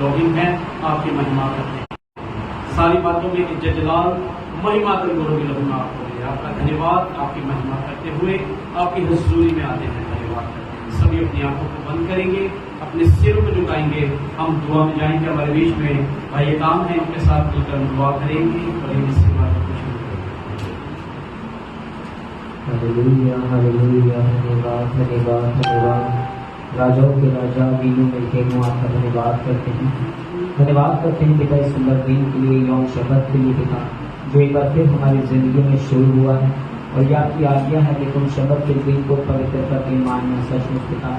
शौकीन हैं, आपकी महिमा करते हैं। सारी बातों में इज्जत जलाल महिमा कर गुरु लगूंगा आपको दे। आपका धन्यवाद, आपकी महिमा करते हुए आपकी हुजूरी में आते हैं, धन्यवाद करते हैं। सभी अपनी आंखों को बंद करेंगे, अपने सिरों को झुकाएंगे, हम दुआ में जाएंगे। हमारे बीच में भाई काम है, उनके साथ मिलकर दुआ करेंगे और इसके बाद कुछ हालेलुया हालेलुया, धन्यवाद धन्यवाद धन्यवाद। राजाओं के राजा वीरों में खेमों आपका धन्यवाद करते हैं, धन्यवाद करते हैं पिता इस सुंदर दिन के लिए, यौम शब्द के लिए पिता, जो एक बार फिर हमारी जिंदगी में शुरू हुआ है। और ये आपकी आज्ञा है कि तुम शब्द के दिन को पवित्र करके मानना। सचमुच पिता,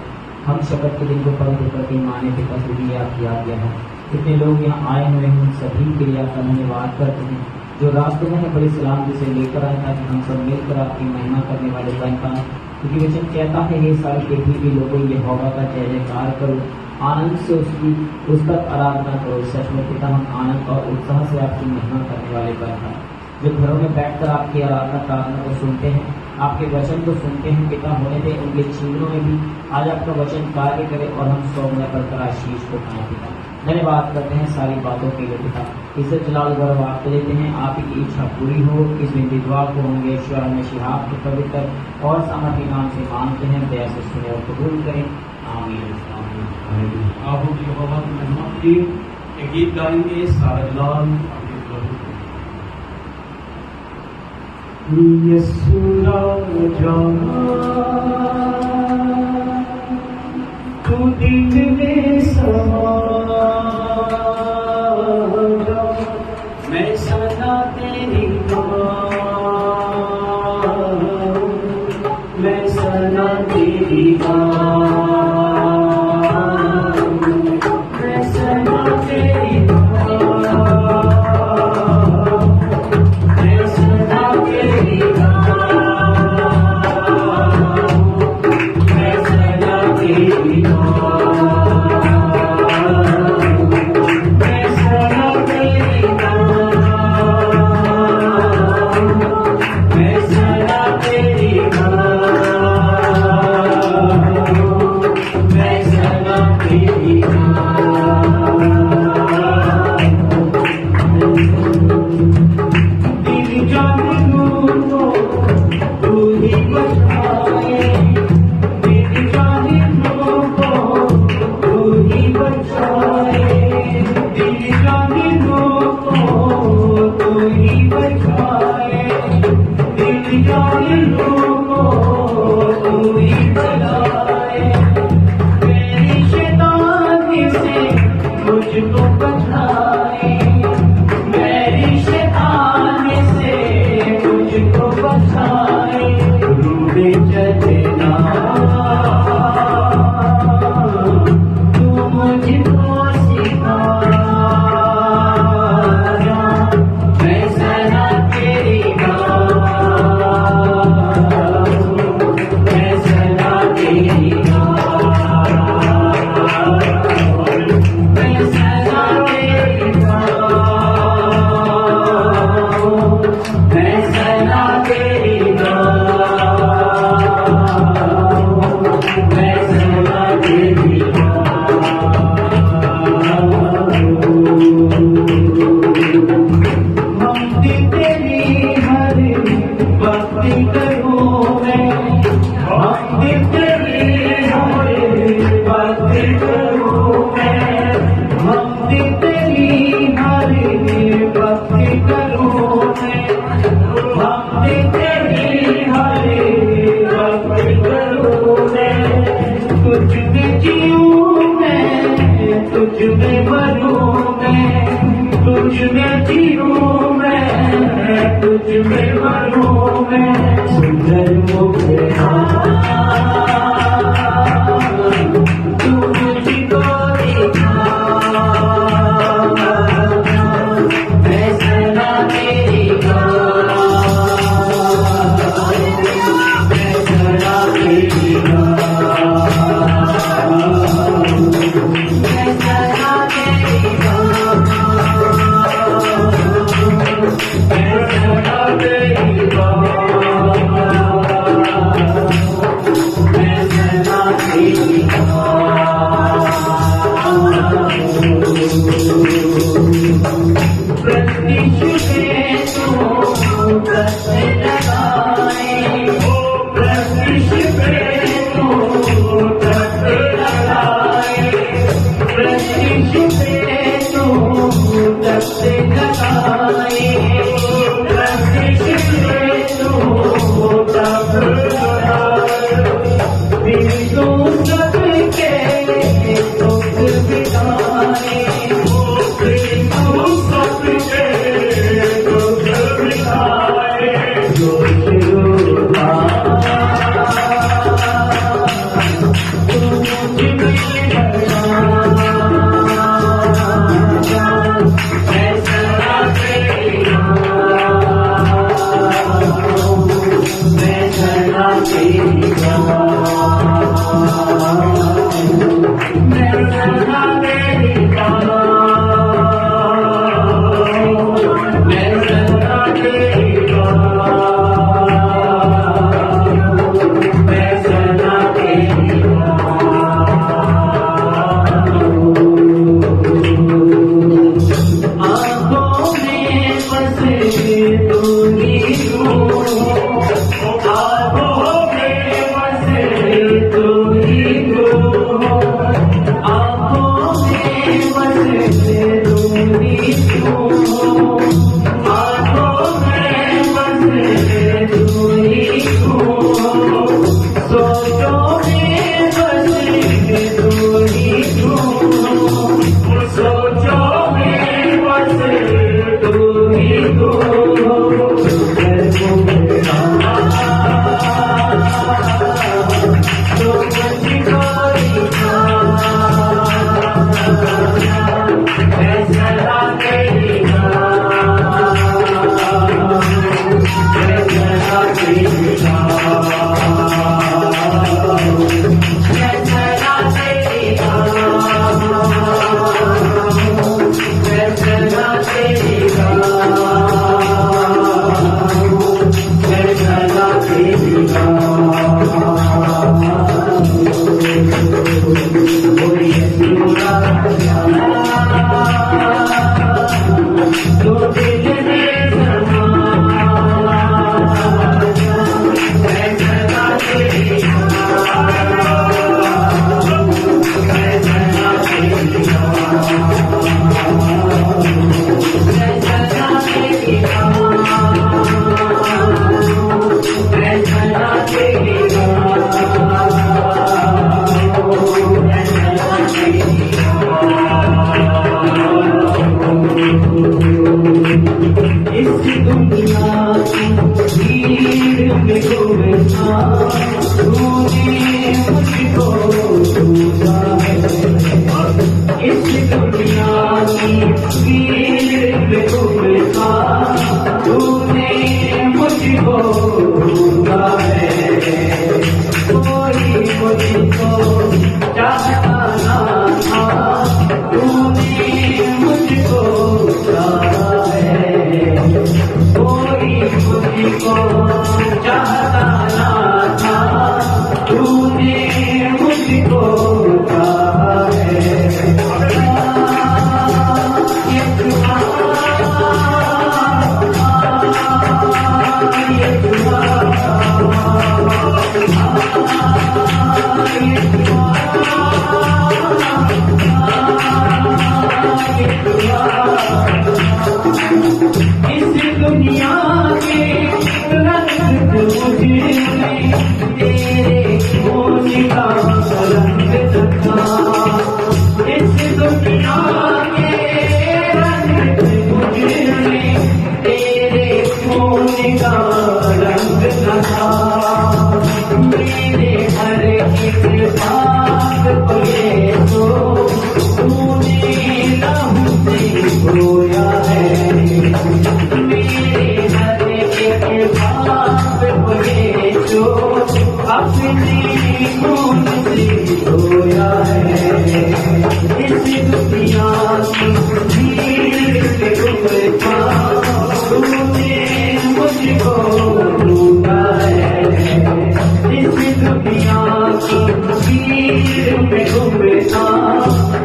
हम शब्द के दिन को पवित्र करके माने पिता, क्योंकि आपकी आज्ञा है। कितने लोग यहाँ आए हुए हैं, सभी के लिए आपका धन्यवाद करते हैं। जो रास्ते में है बड़ी सलामती से लेकर आए ताकि हम सब मिलकर आपकी महिमा करने वाले बन पाए, क्योंकि वचन कहता है ये सारी पृथ्वी के लोगों यहोवा का जय जयकार करो, आनंद से उसका आराधना करो। सच में पिता, हम आनंद और उत्साह से आपकी महिमा करने वाले बन पाए। जो घरों में बैठकर आपकी आराधना प्रार्थना को सुनते हैं, आपके वचन को सुनते हैं पिता, होने दे उनके जीवनों में भी आज आपका वचन कार्य करे और हम सौम्य पर आशीष को पाए पिता। धन्यवाद करते हैं सारी बातों के लिए पिता। इज्जत जलाल गौरव आपको देते हैं, आप की इच्छा पूरी हो। इस विद्वान को होंगे ईश्वर में शिहाब के पवित्र और सामर्थ्य नाम से मांगते हैं, दया से सुने और कबूल करें, आमीन आमीन। आप यहोवा की महिमा की एक गीत गाएंगे, सारा जलाल यीशु राजा तू दिल में समा जा, मैं सदा तेरी मैं सदा तेरी मैं सदा तेरी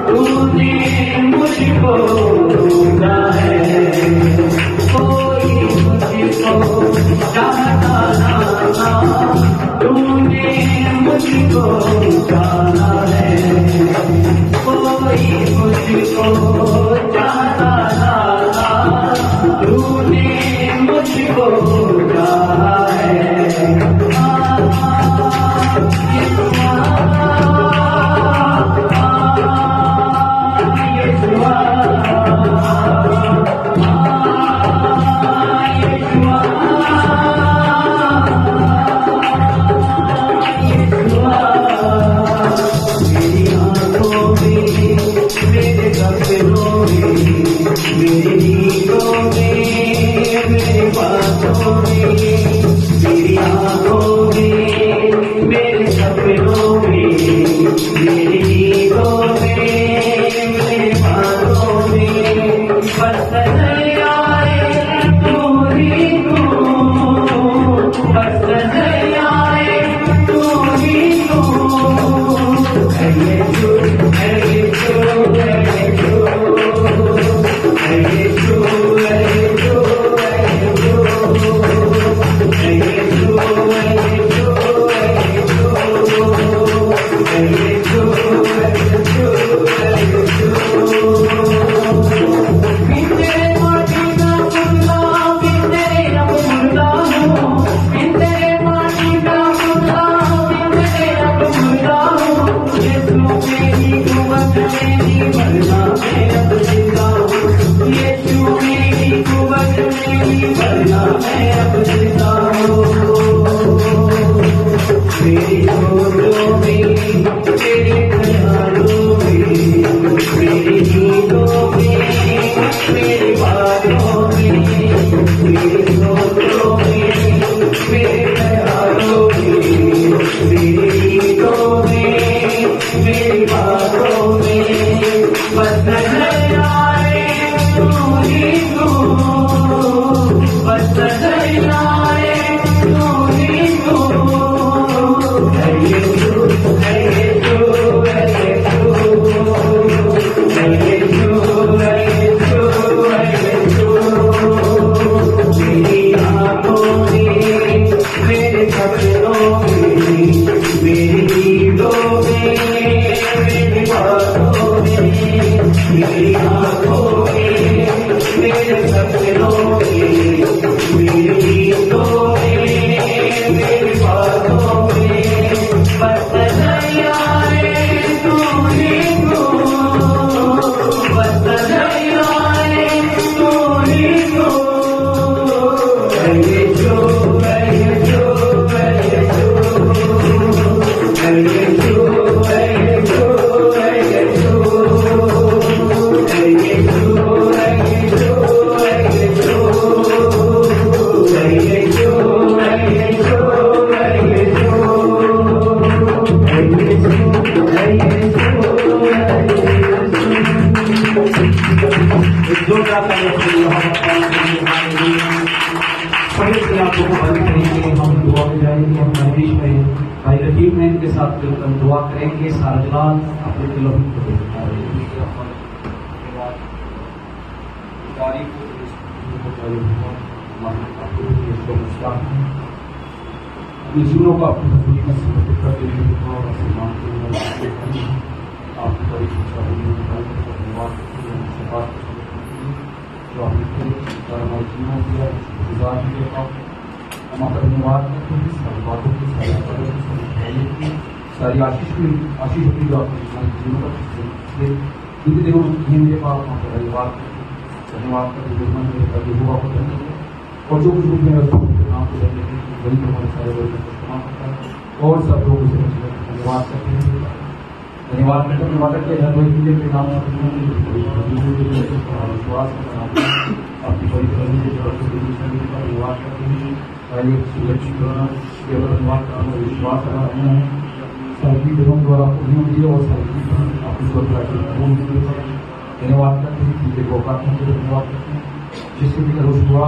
तूने मुझको ढूंढा है, कोई मुझको चाहता ना था, तूने मुझको जाना है, कोई मुझको चाहता ना था, तूने मुझको चाहा है। के साथ मिलकर दुआ करेंगे। सारा जलाल अपने दिलों को अपने जीवनों को अपनी हजूरी में समर्पित करते हुए आपकी बड़ी शिक्षा धन्यवाद जो आपने हमारे जीवनों के हम आपका धन्यवाद करते हैं। सारी बातों की सारी आशीष की जो आपने जीवन पर इन दिनों में मेरे पास आपका धन्यवाद करते हुआ को और जो कुछ मेरा नाम को करने के वही हमारे सारे लोग क्षमा करता है और सब लोग उसे धन्यवाद करते हैं। धन्यवाद करते वादा किया जाए के नाम विश्वास आपकी बड़ी धन्यवाद करते हैं। विश्वास सारी दिनों द्वारा दिए और धन्यवाद करते हैं। धन्यवाद करते हैं जिससे भी रोज हुआ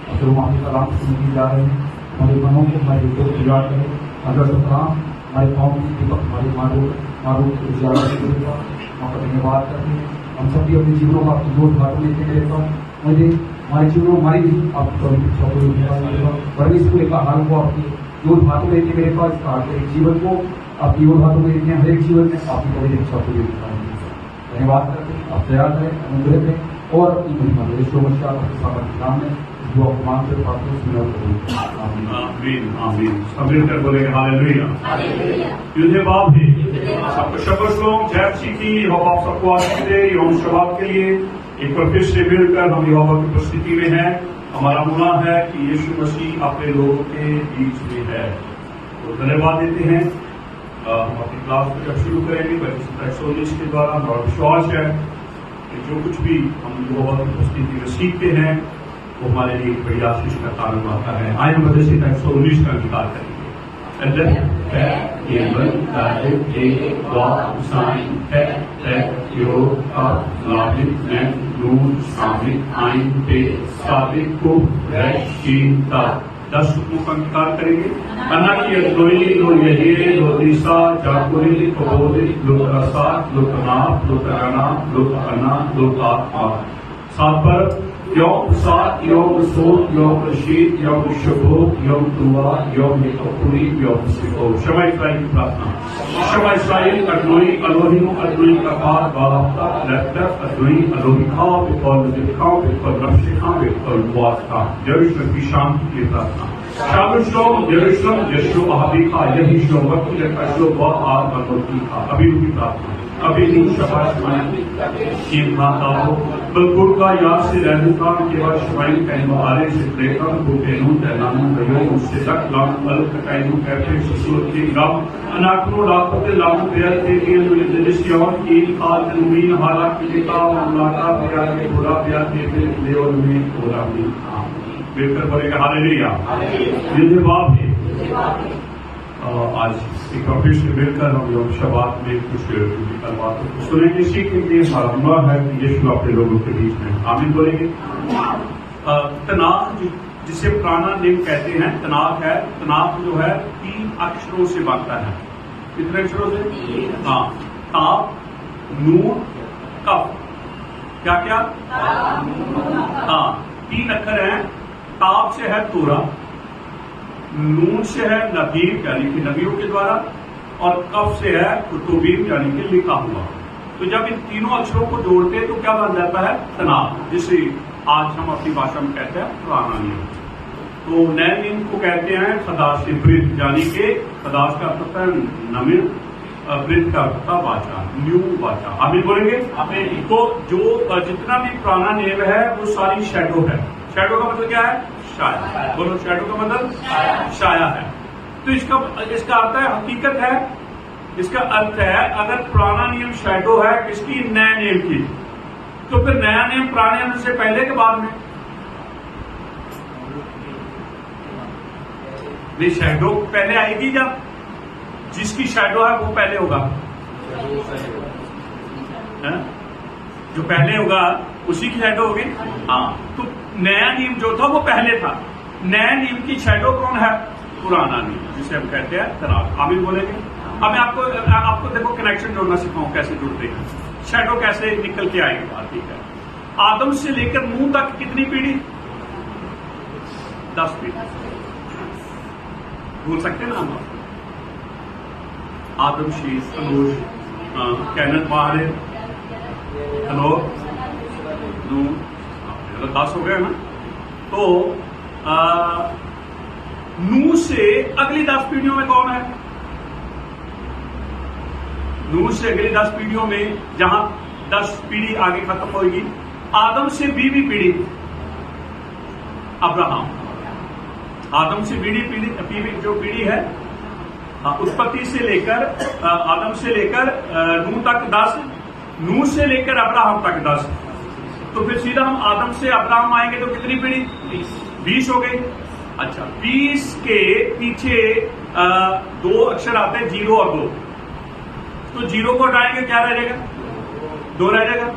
अगर वहाँ के कलाम सुनने जा रहे हैं हमारे मनों को हमारे हृदय को उजाड़ करें। अगर कलाम हमारे पाँव की दीपक हमारे मारो को उजाड़ वहाँ का धन्यवाद करते हैं। हम सब भी अपने जीवनों को आपकी गोद हाथों में लेते रहता हूँ। मुझे हमारे जीवनों में हमारी भी आपकी पवित्र इच्छा को और इस पूरे का हाल को आपकी गोद हाथों में लेते मेरे पास हर एक जीवन को आपकी गोद हाथों में लेते हैं। हर एक जीवन में आपकी पवित्र इच्छा को धन्यवाद करते हैं। आप तैयार करें, अनुग्रह करें और अपनी महिमा मेरे शोभा आपके सामने नाम में जो आप मान कर पाते हैं। आमीन आमीन। सब मिलकर बोलेंगे हालेलुया। युद्धे बाप है सबको शब्द श्लोक जय सीखी यहोवा आप सबको आशीष दे। यौम शबात के लिए एक बार फिर से मिलकर हम यहोवा की उपस्थिति में हैं। हमारा मुना है कि यीशु मसीह अपने लोगों के बीच में है। तो धन्यवाद देते हैं। हम अपनी क्लास को जब शुरू करेंगे 119 के द्वारा हमारा विश्वास है कि जो कुछ भी हम यहोवा की उपस्थिति में सीखते हैं वो हमारे लिए एक बड़ी आशीष का कारण आता है। आइए हम 119 का इंतजार करेंगे। दस हुक्मों का इंतजार करेंगे। अन्ना की अदोई लो यही लो दिशा जाकुरी कबोदी लो रसा लो तनाप लो तराना लो अन्ना लो आत्मा। सात पर यौम सात यौम सोत यौम रशीद यौम शबोत यौम दुआ यौम कपूरी यौम सिको। शमा इस्राइल की प्रार्थना। शमा इस्राइल अदोई अलोहिम अदोई कपार बालाफ्ता लेफ्टर अदोई अलोहिखा बिकॉल दिखाओ बिकॉल नफ्सिखा बिकॉल वास्ता। यरूशलेम की शांति की प्रार्थना। शाम श्लोम यरूशलेम यशो अहबिखा यही श्लोम वक्त यशो व आर मनोती का अभी की प्रार्थना। अभी नहीं शबाश शीन माताओं बलपुर का याद से रहने का केवल शबाई कहनो आरे से प्रेकर भूपेनु तैनानु भयो उससे लक लाम अलग कहनो कहते ससुर की गम अनाकनो लाखों लाम प्यार के लिए दिलिसियों की काल नवीन हारा की का मुलाका प्यार के पूरा प्यार के देव में पूरा भी बेहतर बोलेगा हालेलुया। ये बाप है। आज एक फिर से मिलकर हम लोग शबात में कुछ बातों को सुनेंगे सीखेंगे। हमारा अनुमान है कि यीशु अपने लोगों के बीच में आमीन बोलेंगे। तनाक जिसे पुराना नियम कहते हैं तनाक है। तनाक जो है 3 अक्षरों से बनता है। कितने अक्षरों से? हाँ, ताप नून कफ। क्या क्या? हाँ, 3 अक्षर हैं। ताप से है तोरा, नून से है नबीर यानी कि नबियों के द्वारा, और कफ से है कुतुबीन यानी कि लिखा हुआ। तो जब इन तीनों अक्षरों को जोड़ते हैं तो क्या बन जाता है? तनाव, जिसे आज हम अपनी भाषा में कहते हैं पुराना नियम। तो नए नियम को कहते हैं खदास वृत्त, यानी कि खदास का अर्थ होता है नमिर, वृत्त का अर्थ होता है वाचा, न्यू वाचा। अभी बोलेंगे तो जो जितना भी पुराना नियम है वो सारी शैडो है। शैडो का मतलब क्या है? छाया। बोलो, शैडो का मतलब छाया है। तो इसका अर्थ है हकीकत है। इसका अर्थ है अगर पुराना नियम शैडो है किसकी? नए नियम की, तो फिर नया नियम पुराने नियम से पहले के बाद में? नहीं, शैडो पहले आएगी जब जिसकी शैडो है वो पहले होगा। जो पहले होगा उसी की शैडो होगी। हाँ, तो नया नियम जो था वो पहले था। नया नियम की शैडो कौन है? पुराना नियम, जिसे हम कहते हैं तनाव। आमीन बोलेंगे। अब मैं आपको देखो कनेक्शन जोड़ना सिखाऊं कैसे जुड़ते हैं, शैडो कैसे निकल के आएगी बात। ठीक है, आदम से लेकर नूह तक कितनी पीढ़ी? 10 पीढ़ी। बोल सकते हैं ना हम? आदम, शीश, अनूश, कैनन, मारे, हनोक, नूह, 10 हो गए ना। तो नूह से अगली 10 पीढ़ियों में कौन है? नूह से अगली 10 पीढ़ियों में जहां 10 पीढ़ी आगे खत्म होगी, आदम से 20वीं पीढ़ी अब्राहम। आदम से 20वीं जो पीढ़ी है, उत्पत्ति से लेकर आदम से लेकर नूह तक 10, नूह से लेकर अब्राहम तक 10। तो फिर सीधा हम आदम से अब्राहम आएंगे तो कितनी पीढ़ी? 20 हो गई। अच्छा, 20 के पीछे 2 अक्षर आते हैं, 0 और 2। तो 0 को हटाएंगे, क्या रह जाएगा? 2 रह जाएगा।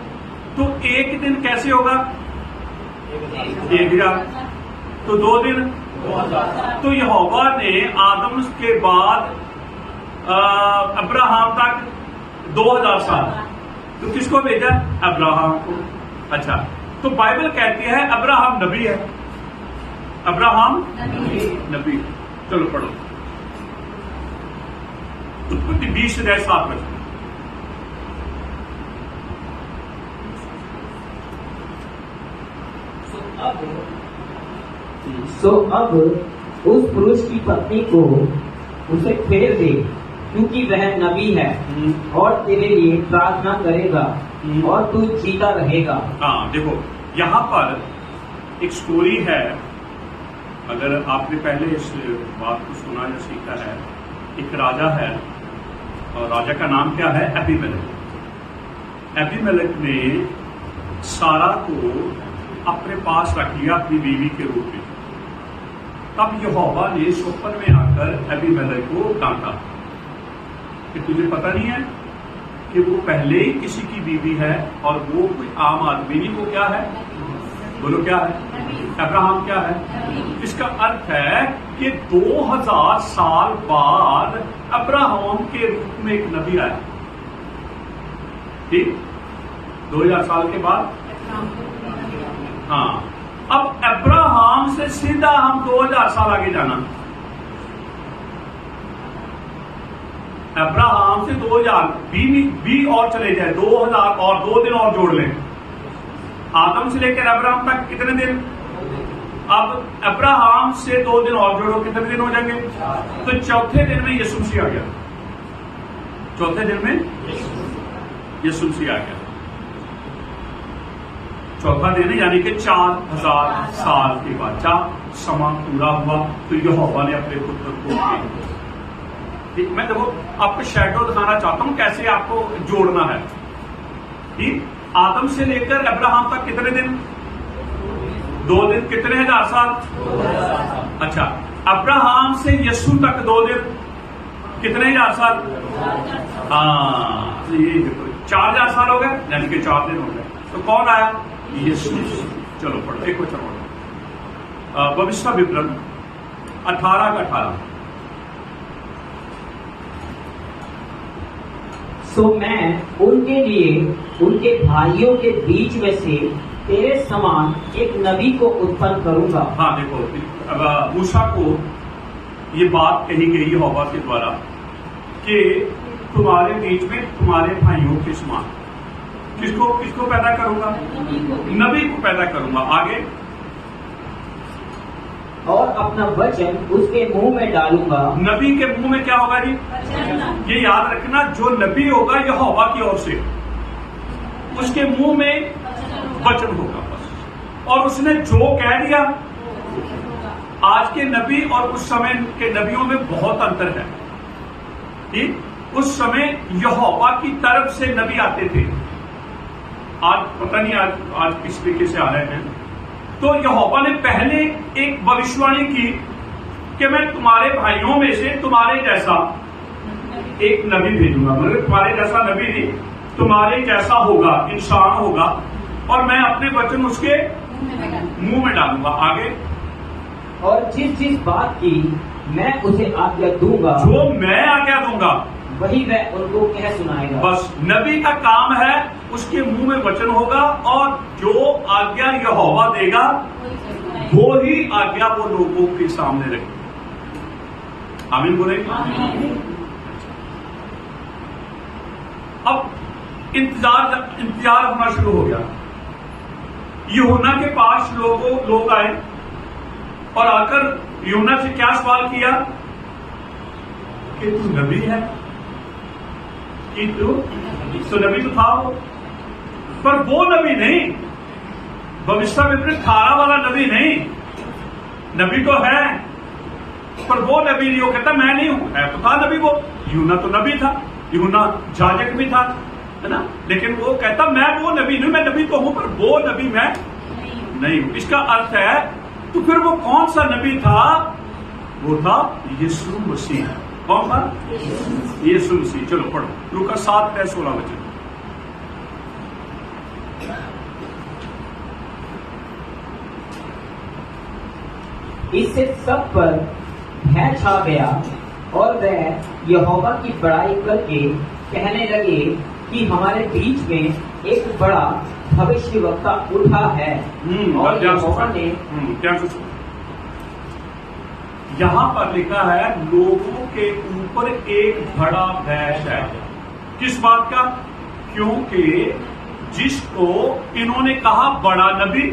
तो एक दिन कैसे होगा? 1000। तो 2 दिन। तो यहोवा ने आदम के बाद अब्राहम तक 2000 साल तो किसको भेजा? अब्राहम को। अच्छा, तो बाइबल कहती है अब्राहम नबी है। अब्राहम नबी। चलो पढ़ो उत्पत्ति 20:7 में। सो अब उस पुरुष की पत्नी को उसे फेर दे, क्योंकि वह नबी है और तेरे लिए प्रार्थना करेगा और तू जीता रहेगा। हाँ, देखो यहाँ पर एक स्टोरी है। अगर आपने पहले इस बात को सुना या सीखा है, एक राजा है और राजा का नाम क्या है? अबीमेलेक। अबीमेलेक ने सारा को अपने पास रख लिया अपनी बीवी के रूप में। तब यहोवा ने स्वप्न में आकर अबीमेलेक को डांटा कि तुझे पता नहीं है कि वो पहले ही किसी की बीवी है और वो कोई आम आदमी नहीं, वो क्या है? बोलो क्या है? अब्राहम क्या है? इसका अर्थ है कि 2000 साल बाद अब्राहम के रूप में एक नबी आया। ठीक, 2000 साल के बाद। हाँ, अब अब्राहम से सीधा हम 2000 साल आगे जाना। अब्राहम से 2000 भी और चले जाए, 2000 और 2 दिन और जोड़ लें। आदम से लेकर अब्राहम तक कितने दिन? अब अब्राहम से 2 दिन और जोड़ो, कितने दिन हो जाएंगे? तो चौथे दिन में यीशु मसीह आ गया। चौथे दिन में यीशु मसीह आ गया। चौथा दिन यानी कि 4000 साल के बाद जब समा पूरा हुआ तो यहोवा ने अपने पुत्र को ठीक। मैं देखो आपको शैडो दिखाना चाहता हूं कैसे आपको जोड़ना है। ठीक, आदम से लेकर अब्राहम तक कितने दिन? 2 दिन। कितने हजार साल? अच्छा, अब्राहम से यीशु तक 2 दिन, कितने हजार साल? हाँ, ये देखो 4000 साल हो गए, यानी कि 4 दिन हो गए। तो कौन आया? यीशु। चलो पढ़ो, एक क्वेश्चन पढ़ो। भविष्य विवरण 18:18। सो मैं उनके लिए उनके भाइयों के बीच में से तेरे समान एक नबी को उत्पन्न करूंगा। हाँ देखो, अब मूसा को ये बात कही गई यहोवा के द्वारा कि तुम्हारे बीच में तुम्हारे भाइयों के समान किसको पैदा करूंगा? नबी को पैदा करूंगा। आगे, और अपना वचन उसके मुंह में डालूंगा। नबी के मुंह में क्या होगा जी? ये याद रखना, जो नबी होगा यहोवा की ओर से, उसके मुंह में वचन होगा बस। और उसने जो कह दिया, आज के नबी और उस समय के नबियों में बहुत अंतर है। ठीक, उस समय यहोवा की तरफ से नबी आते थे। आज पता नहीं आज किस तरीके से आ रहे हैं। तो यहोवा ने पहले एक भविष्यवाणी की कि मैं तुम्हारे भाइयों में से तुम्हारे जैसा एक नबी भेजूंगा। मतलब तुम्हारे जैसा नबी नहीं, तुम्हारे जैसा होगा, इंसान होगा, और मैं अपने वचन उसके मुंह में डालूंगा। आगे, और जिस जिस बात की मैं उसे आज्ञा दूंगा, जो मैं आज्ञा दूंगा वही वह उनको कह सुनाएगा। बस नबी का काम है, उसके मुंह में वचन होगा और जो आज्ञा यहोवा देगा वो ही आज्ञा वो लोगों के सामने रखेगा। आमीन बोलेंगे। अब इंतजार होना शुरू हो गया। यूहन्ना के पास लोग आए और आकर यूहन्ना से क्या सवाल किया कि तू नबी है? कि तो नबी तो था वो, पर वो नबी नहीं, भविष्य विपरीत 18 वाला नबी नहीं। नबी तो है पर वो नबी नहीं। वो कहता मैं नहीं हूं, है तो था नबी वो। यूहन्ना तो नबी था, यूहन्ना जाजक भी था, है ना। लेकिन वो कहता मैं वो नबी नहीं, मैं नबी तो हूं पर वो नबी मैं नहीं हूं। इसका अर्थ है तो फिर वो कौन सा नबी था? वो था यीशु मसीह। कौन था? यीशु मसीह। चलो पढ़ो, लूका 7:16। इससे सब पर भय छा गया और वह यहोवा की बड़ाई करके कहने लगे, कि हमारे बीच में एक बड़ा भविष्यवक्ता उठा है और यहोवा ने यहाँ पर लिखा है लोगों के ऊपर एक बड़ा भय है। किस बात का? क्योंकि जिसको इन्होंने कहा बड़ा नबी,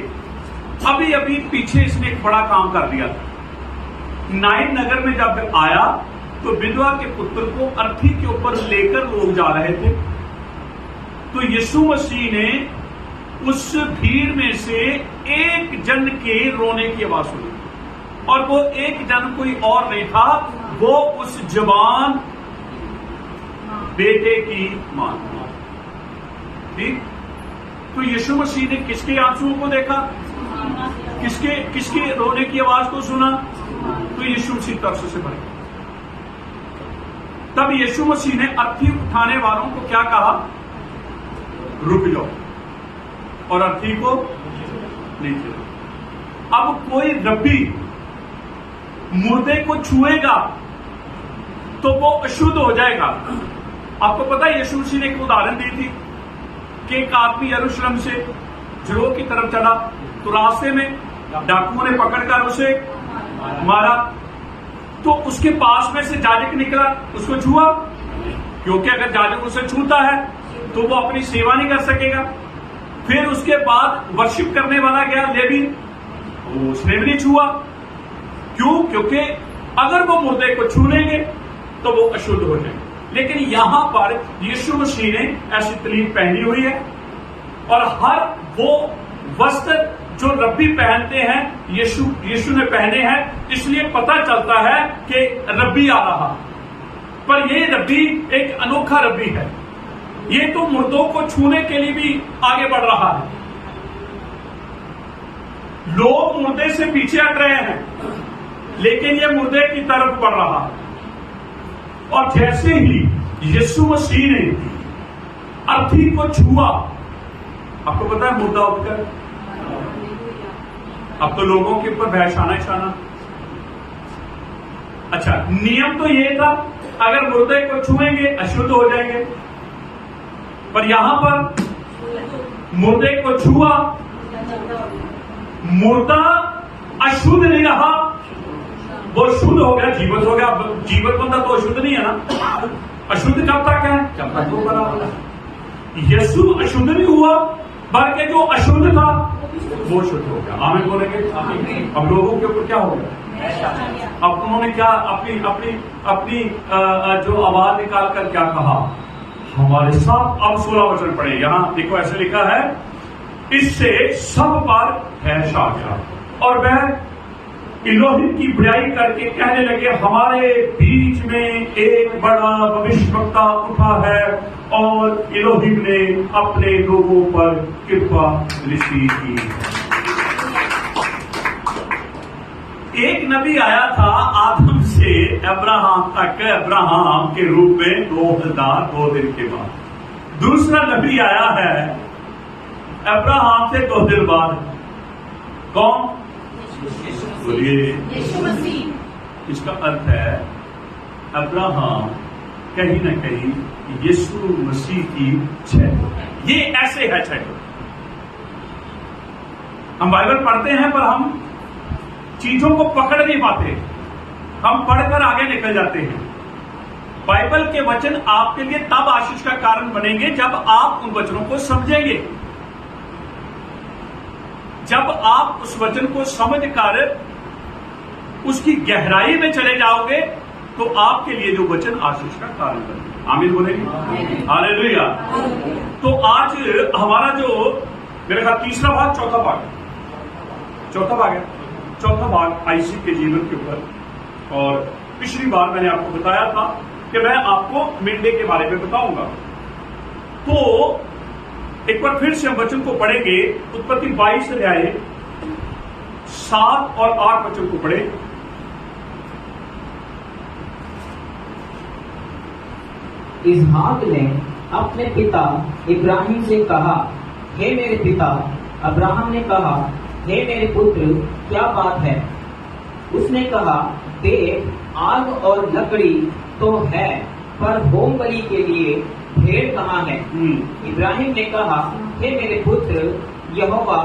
अभी अभी पीछे इसने एक बड़ा काम कर दिया था। नाइन नगर में जब आया तो विधवा के पुत्र को अर्थी के ऊपर लेकर लोग जा रहे थे, तो यीशु मसीह ने उस भीड़ में से एक जन के रोने की आवाज सुनी, और वो एक जन कोई और नहीं था, वो उस जवान बेटे की मां। ठीक? तो यीशु मसीह ने किसके आंसुओं को देखा, किसके रोने की आवाज को सुना? तो यीशु मसीह तरस से भरे। तब यीशु मसीह ने अर्थी उठाने वालों को क्या कहा? रुक जाओ, और अर्थी को नीचे। अब कोई रब्बी मुर्दे को छुएगा तो वो अशुद्ध हो जाएगा। आपको पता है यीशु मसीह ने एक उदाहरण दी थी कि एक आदमी यरूशलेम से जरो की तरफ चला, तो रास्ते में डाकुओं ने पकड़कर उसे मारा, तो उसके पास में से जाजक निकला, उसको छुआ, क्योंकि अगर जाजक उसे छूता है तो वो अपनी सेवा नहीं कर सकेगा। फिर उसके बाद वर्शिप करने वाला गया लेवी, उसने भी नहीं छुआ। क्यों? क्योंकि अगर वो मुर्दे को छू लेंगे तो वो अशुद्ध हो जाएंगे। लेकिन यहां पर यीशु मसीह ने ऐसी तलीम पहनी हुई है, और हर वो वस्त्र जो रब्बी पहनते हैं यीशु ने पहने हैं, इसलिए पता चलता है कि रब्बी आ रहा। पर ये रब्बी एक अनोखा रब्बी है, ये तो मुर्दों को छूने के लिए भी आगे बढ़ रहा है। लोग मुर्दे से पीछे हट रहे हैं, लेकिन ये मुर्दे की तरफ बढ़ रहा है। और जैसे ही यीशु मसीह ने अर्थी को छुआ, आपको पता है मुर्दा उठकर, अब तो लोगों के ऊपर भय छाना ही छाना। अच्छा, नियम तो ये था अगर मुर्दे को छुएंगे अशुद्ध हो जाएंगे, पर यहां पर मुर्दे को छुआ, मुर्दा अशुद्ध नहीं रहा, वो शुद्ध हो गया, जीवित हो गया। जीवित बंदा तो अशुद्ध नहीं है ना, अशुद्ध कब तक है? जब तक वो बना होगा। यीशु अशुद्ध नहीं हुआ, बल्कि जो अशुद्ध था वो शुद्ध हो गया। आमीन बोलेंगे? अब लोगों के ऊपर क्या हो गया? अब उन्होंने क्या अपनी जो आवाज निकाल कर क्या कहा? हमारे साथ। अब 16 वचन पढ़े, यहां देखो ऐसे लिखा है, इससे सब पर है छा गया, और वह इलोहिम की बुराई करके कहने लगे, हमारे बीच में एक बड़ा भविष्यवक्ता उठा है, और इलोहिम ने अपने लोगों पर कृपा दृष्टि की। एक नबी आया था आदम से अब्राहम तक, अब्राहम के रूप में 2 दिन के बाद। दूसरा नबी आया है अब्राहम से 2 दिन बाद। कौन? बोलिए, यीशु मसीह। इसका अर्थ है अब्राहम कहीं ना कहीं यीशु मसीह की छह। ये ऐसे है छह। हम बाइबल पढ़ते हैं पर हम चीजों को पकड़ नहीं पाते, हम पढ़कर आगे निकल जाते हैं। बाइबल के वचन आपके लिए तब आशीष का कारण बनेंगे जब आप उन वचनों को समझेंगे, जब आप उस वचन को समझकर उसकी गहराई में चले जाओगे तो आपके लिए जो वचन आशीष का कारण बनेंगे। आमीन बोलेंगे? हालेलुया। तो आज हमारा जो मेरे ख्याल तीसरा भाग, चौथा भाग है, चौथा भाग आईसी के जीवन के ऊपर। और पिछली बार मैंने आपको बताया था कि मैं आपको मिंडे के बारे में बताऊंगा। तो एक बार फिर से हम वचन को पढ़ेंगे। उत्पत्ति 22 अध्याय 7 और 8 वचन को पढ़े। इसहाक ने अपने पिता इब्राहिम से कहा, हे मेरे पिता। अब्राहम ने कहा, हे मेरे पुत्र, क्या बात है? उसने कहा, देख, आग और लकड़ी तो है, पर होम बलि के लिए भेड़ कहाँ है? इब्राहिम ने कहा, हे मेरे पुत्र, यहोवा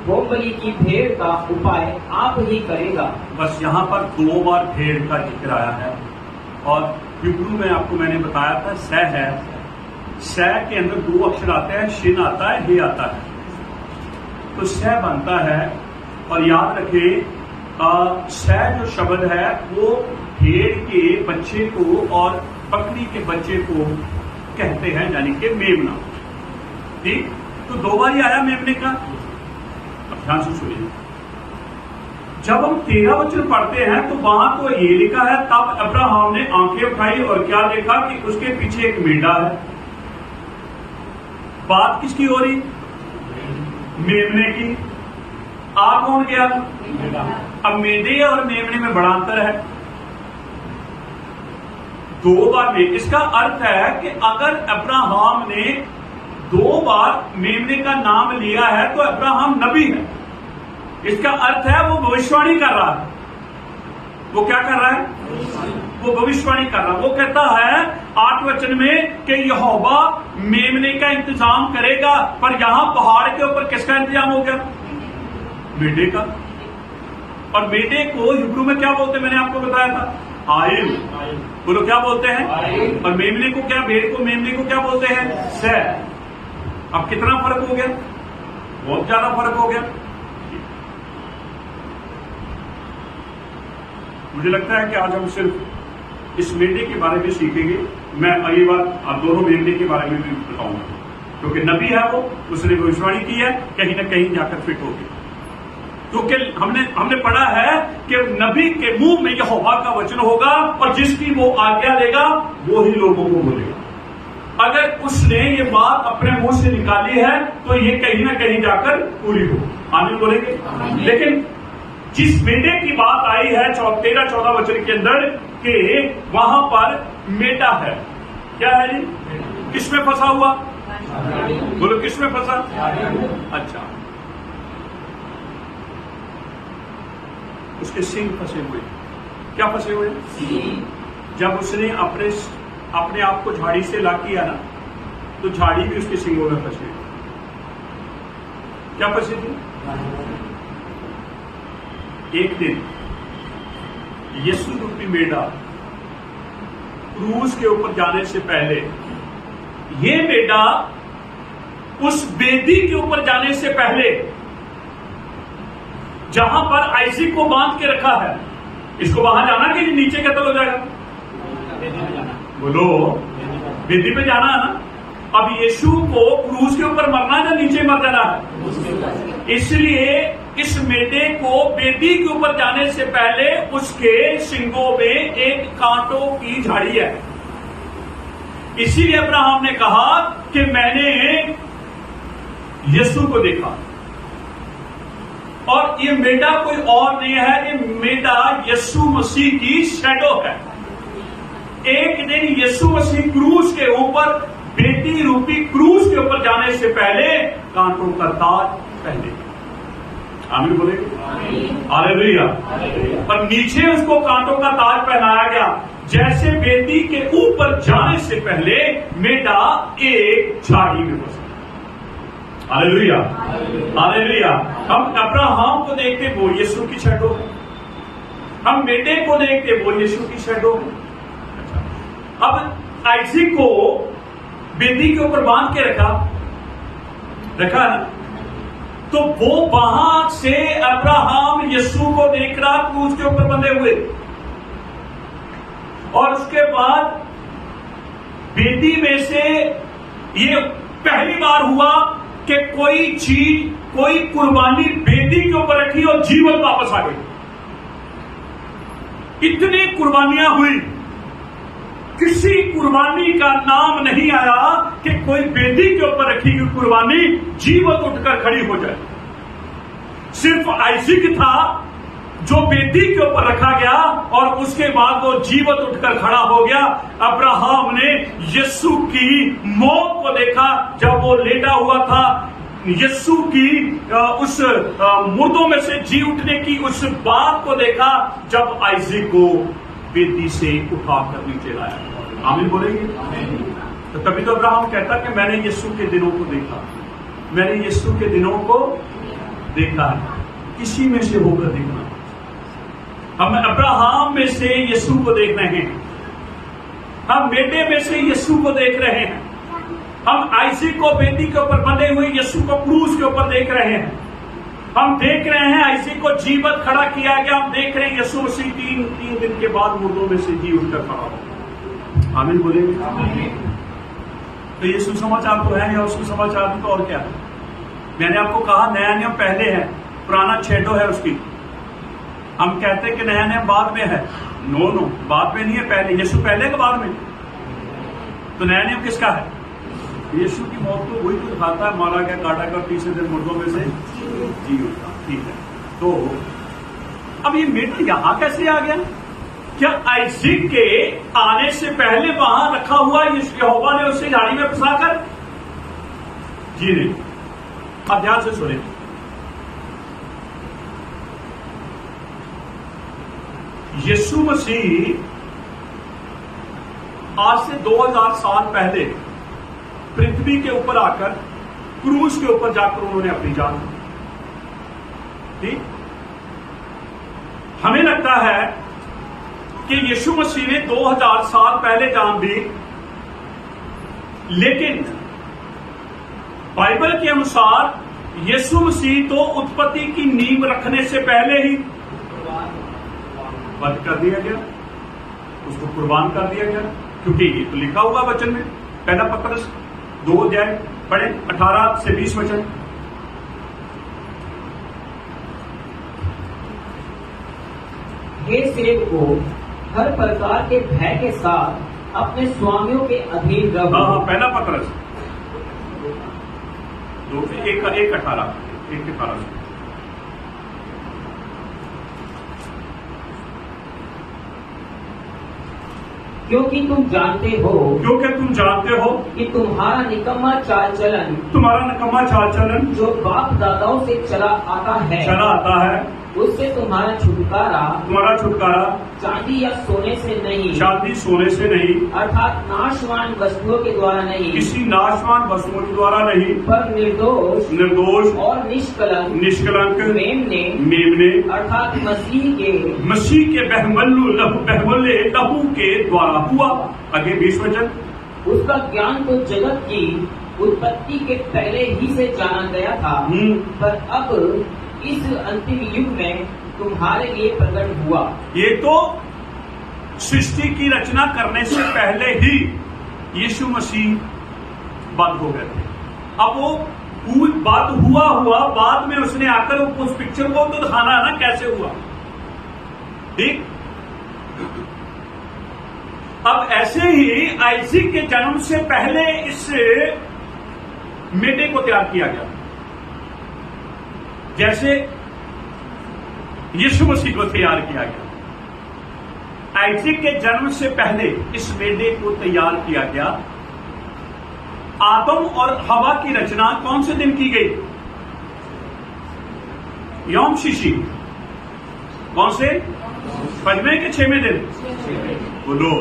होमबलि की भेड़ का उपाय आप ही करेगा। बस यहाँ पर 2 बार भेड़ का जिक्र आया है और हिब्रू में आपको मैंने बताया था सह है। सह के अंदर 2 अक्षर आते हैं, शिन आता है, हे आता है, तो सह बनता है। और याद रखें सह जो शब्द है वो भेड़ के बच्चे को और बकरी के बच्चे को कहते हैं, यानी कि मेमना। ठीक, तो 2 बार ही आया मेमने का। अब ध्यान से सुनिए, जब हम 13 वचन पढ़ते हैं तो वहां तो ये लिखा है, तब अब्राहम ने आंखें उठाई और क्या देखा कि उसके पीछे एक मेढ़ा है। बात किसकी हो रही? मेमने की। आ कौन गया? अब मेढ़े और मेमने में बड़ा अंतर है। 2 बार में, इसका अर्थ है कि अगर अब्राहम ने 2 बार मेमने का नाम लिया है तो अब्राहम नबी है। इसका अर्थ है वो भविष्यवाणी कर रहा है। वो क्या कर रहा है? वो भविष्यवाणी कर रहा है। वो कहता है 8 वचन में कि यहोवा मेमने का इंतजाम करेगा, पर यहां पहाड़ के ऊपर किसका इंतजाम हो गया? मेढ़े का। और मेढ़े को हिब्रू में क्या बोलते हैं? मैंने आपको बताया था, आयल। बोलो क्या बोलते हैं? और मेमने को क्या, भेड़ को, मेमने को क्या बोलते हैं? सह। अब कितना फर्क हो गया? बहुत ज्यादा फर्क हो गया। मुझे लगता है कि आज हम सिर्फ इस मेढ़े के बारे में सीखेंगे। मैं अगली बार आप दोनों मेढ़े के बारे में भी बताऊंगा, क्योंकि नबी है वो, उसने भविष्यवाणी की है, कहीं ना कहीं जाकर फिट हो गया। क्योंकि हमने पढ़ा है कि नबी के मुंह में यहोवा का वचन होगा और जिसकी वो आज्ञा देगा वो ही लोगों को बोलेगा। अगर उसने ये बात अपने मुंह से निकाली है तो ये कहीं ना कहीं जाकर पूरी हो। आमीन बोलेंगे? लेकिन जिस मेढ़े की बात आई है 13-14 वचन के अंदर कि वहां पर मेढ़ा है, क्या है जी? किसमें फंसा हुआ? बोलो किसमें फंसा? अच्छा, उसके सींग फंसे हुए। क्या फंसे हुए? जब उसने अपने आप को झाड़ी से ला किया ना, तो झाड़ी भी उसके सींगों में फंसी। क्या फंसी थी? एक दिन यीशु रूपी मेढ़ा क्रूस के ऊपर जाने से पहले, ये मेढ़ा उस बेदी के ऊपर जाने से पहले, जहां पर आइजिक को बांध के रखा है, इसको वहां जाना कि नीचे कत्ल हो जाएगा? बोलो, बेदी पे जाना है ना। अब यीशु को क्रूस के ऊपर मरना है ना, नीचे मर जाना है। इसलिए इस मेढ़े को बेदी के ऊपर जाने से पहले उसके सिंगों में एक कांटों की झाड़ी है। इसीलिए अब्राहम ने कहा कि मैंने यीशु को देखा। और ये मेढ़ा कोई और नहीं है, ये मेढ़ा यीशु मसीह की शैडो है। एक दिन यीशु मसीह क्रूस के ऊपर, बेटी रूपी क्रूस के ऊपर जाने से पहले कांटों का ताज पहने। आमीन बोलेंगे? हालेलुया। पर नीचे उसको कांटों का ताज पहनाया गया, जैसे बेटी के ऊपर जाने से पहले मेढ़ा एक झाड़ी में फंसा। Hallelujah, hallelujah. हम अब्राहम को देखते वो यीशु की शैडो है, हम मेढ़े को देखते वो यीशु की शैडो है। अब आइजिक को बेदी के ऊपर बांध के रखा है, तो वो वहां से अब्राहम यीशु को देख रहा क्रूस के ऊपर बंधे हुए। और उसके बाद बेदी में से ये पहली बार हुआ कि कोई चीज, कोई कुर्बानी बेदी के ऊपर रखी और जीवन वापस आ गई। इतनी कुर्बानियां हुई, किसी कुर्बानी का नाम नहीं आया कि कोई बेदी के ऊपर रखी हुई कुर्बानी जीवत उठकर खड़ी हो जाए। सिर्फ आइजिक था जो बेदी के ऊपर रखा गया और उसके बाद वो जीवत उठकर खड़ा हो गया। अब्राहम ने यीशु की मौत को देखा जब वो लेटा हुआ था, यीशु की उस मुर्दों में से जी उठने की उस बात को देखा जब आइजिक को बेदी से उठाकर नीचे लाया। आमीन बोलेंगे? तो कभी तो अब्राहम कहता कि मैंने यीशु के दिनों को देखा, मैंने यीशु के दिनों को देखा है। किसी में से होकर देखना, हम अब्राहम में से यीशु को देख रहे हैं, हम बेटे में से यीशु को देख रहे हैं, हम आइज़िक को बेटी के ऊपर बंधे हुए यीशु को क्रूस के ऊपर देख रहे हैं, हम देख रहे हैं आइज़िक को जीवित खड़ा किया गया, हम देख रहे हैं यीशु मसीह तीन दिन के बाद मुर्दों में से जी उठकर खड़ा हो। आमीन बोलेंगे। तो ये सुसमाचार तो है, या सुसमाचार तो और क्या है? मैंने आपको कहा नया नियम पहले है, पुराना छेड़ो है उसकी। हम कहते हैं कि नया नियम बाद में है। नो, बाद में नहीं है, पहले। यीशु पहले के बाद में। तो नया नियम किसका है? यीशु की मौत तो वही तो दिखाता है, मारा गया, काटा गया, तीसरे दिन मुर्दों में से जी उठा। ठीक है, तो अब ये मेढा यहां कैसे आ गया? क्या आइज़िक के आने से पहले वहां रखा हुआ यहोवा ने उसे झाड़ी में फंसाकर? जी नहीं। अब ध्यान से सुने, यीशु मसीह आज से 2000 साल पहले पृथ्वी के ऊपर आकर क्रूस के ऊपर जाकर उन्होंने अपनी जान दी। ठीक, हमें लगता है कि यीशु मसीह ने 2000 साल पहले जान दी, लेकिन बाइबल के अनुसार यीशु मसीह तो उत्पत्ति की नींव रखने से पहले ही वध कर दिया गया, उसको कुर्बान कर दिया गया, क्योंकि ये तो लिखा हुआ वचन में। पहला पत्रस 2 अध्याय पढ़े, 18 से 20 वचन। हे सेवकों, हर प्रकार के भय के साथ अपने स्वामियों के अधीन रहो। हाँ, पहला पत्रस 1:18 क्योंकि तुम जानते हो कि तुम्हारा निकम्मा चाल चलन जो बाप दादाओं से चला आता है उससे तुम्हारा छुटकारा चांदी या सोने से नहीं अर्थात नाशवान वस्तुओं के द्वारा नहीं, किसी नाशवान वस्तुओं के द्वारा नहीं, पर निर्दोष और निष्कलंक मेमने अर्थात मसीह के बहमल्ले लहू के द्वारा हुआ। आगे 20 वचन। उसका ज्ञान तो जगत की उत्पत्ति के पहले ही से जाना गया था, पर अब इस अंतिम युग में तुम्हारे लिए प्रकट हुआ। ये तो सृष्टि की रचना करने से पहले ही यीशु मसीह बंद हो गए थे। अब वो बात हुआ बाद में उसने आकर उस पिक्चर को तो दिखाना है ना कैसे हुआ। ठीक, अब ऐसे ही आइज़िक के जन्म से पहले इस मेढे को तैयार किया गया, जैसे यीशु मसीह को तैयार किया गया। आइज़िक के जन्म से पहले इस मेढे को तैयार किया गया। आदम और हवा की रचना कौन से दिन की गई? यौम शीशी। कौन से? 5वें के 6वें दिन? बोलो।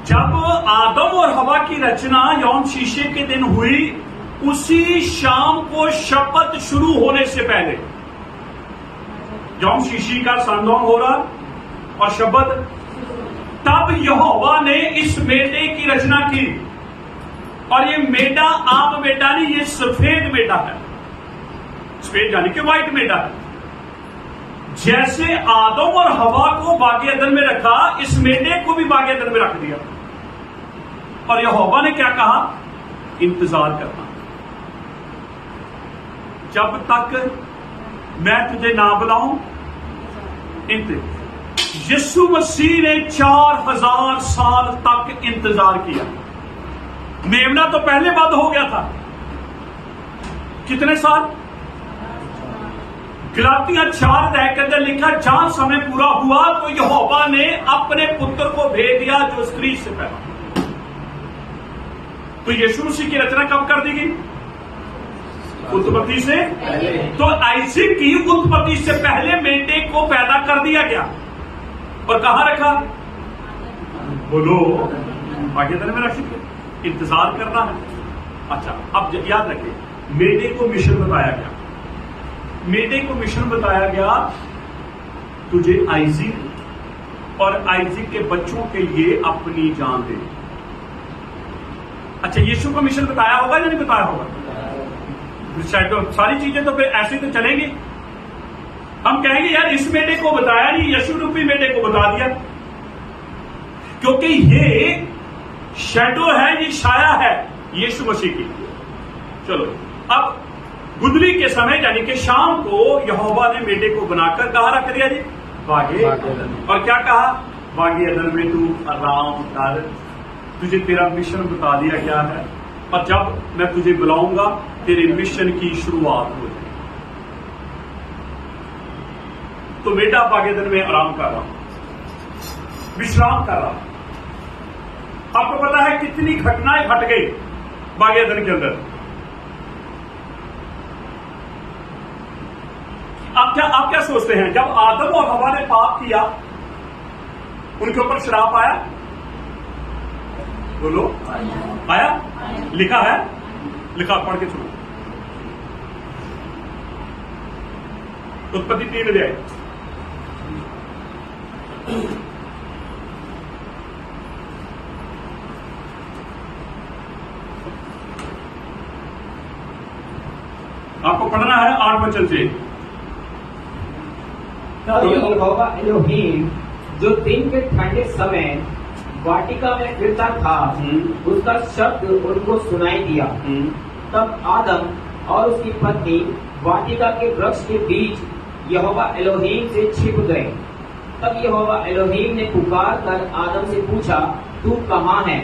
जब आदम और हवा की रचना यौम शीशे के दिन हुई, उसी शाम को शपथ शुरू होने से पहले यौम शीशी का संदोम हो रहा और शपथ, तब यहोवा ने इस मेढे की रचना की। और ये मेढा आप मेढा नहीं, ये सफेद मेढा है, सफेद यानी कि व्हाइट मेढा है। जैसे आदम और हवा को बागे अदन में रखा, इस मेढे को भी बागे अदन में रख दिया। और यहोवा ने क्या कहा? इंतजार करना, जब तक मैं तुझे ना बुलाऊं। यीशु मसीह ने 4000 साल तक इंतजार किया। मेमना तो पहले बंद हो गया था। कितने साल? गलातियां 4 अध्याय के अंदर लिखा, जहां समय पूरा हुआ तो यहोवा ने अपने पुत्र को भेज दिया जो स्त्री से पैदा। तो यीशु मसीह की रचना कब कर दी गई? उत्पत्ति से। तो आइज़िक की उत्पत्ति से पहले बेटे को पैदा कर दिया गया और कहां रखा? बोलो, भाग्यधन में रख इंतजार करना है। अच्छा, अब याद रखें, मेढे को मिशन बताया गया, मेढे को मिशन बताया गया, तुझे आइजिक और आइजिक के बच्चों के लिए अपनी जान दे। अच्छा, यीशु को मिशन बताया होगा या नहीं बताया होगा? शायद तो सारी चीजें तो फिर ऐसे तो चलेंगी। हम कहेंगे यार इस मेढे को बताया नहीं, यीशु रूपी मेढे को बता दिया, क्योंकि ये शैडो है, ये छाया है यीशु मसीह की। चलो, अब गुदली के समय यानी कि शाम को यहोवा ने मेढे को बनाकर कहा रख दिया जी बागे, और क्या कहा? बागे अदन में तू आराम कर, तुझे तेरा मिशन बता दिया गया है, और जब मैं तुझे बुलाऊंगा तेरे मिशन की शुरुआत हो जाए। तो बेटा बागेदन में आराम कर रहा, विश्राम कर रहा। आपको पता है कितनी घटनाएं घट गई बागेदन के अंदर। आप क्या सोचते हैं, जब आदम और हवा ने पाप किया उनके ऊपर श्राप आया? बोलो, आया? लिखा है, लिखा, पढ़ के सुनो। उत्पत्ति 3 अध्याय। आपको पढ़ना है 8 वचन से। यहोवा एलोहीम जो दिन के ठंडे समय वाटिका में फिरता था, उसका शब्द उनको सुनाई दिया। तब आदम और उसकी पत्नी वाटिका के वृक्ष के बीच यहोवा एलोहीम से छिप गए। तब यहोवा एलोहीम ने पुकार कर आदम से पूछा, तू कहाँ है?